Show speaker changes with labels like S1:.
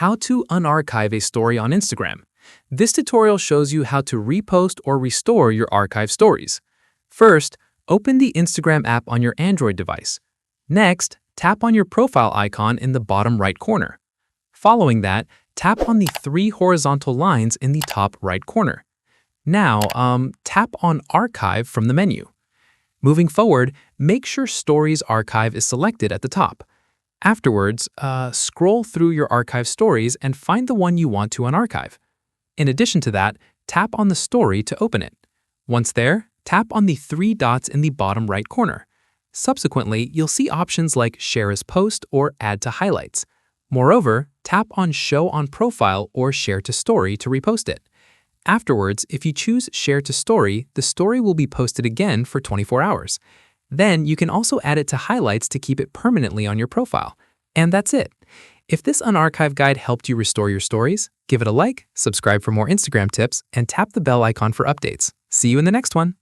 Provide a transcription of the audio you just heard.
S1: How to unarchive a story on Instagram. This tutorial shows you how to repost or restore your archived stories. First, open the Instagram app on your Android device. Next, tap on your profile icon in the bottom right corner. Following that, tap on the three horizontal lines in the top right corner. Now, tap on Archive from the menu. Moving forward, make sure Stories Archive is selected at the top. Afterwards, scroll through your archive stories and find the one you want to unarchive. In addition to that, tap on the story to open it. Once there, tap on the three dots in the bottom right corner. Subsequently, you'll see options like Share as Post or Add to Highlights. Moreover, tap on Show on Profile or Share to Story to repost it. Afterwards, if you choose Share to Story, the story will be posted again for 24 hours. Then you can also add it to highlights to keep it permanently on your profile. And that's it. If this unarchived guide helped you restore your stories, give it a like, subscribe for more Instagram tips, and tap the bell icon for updates. See you in the next one.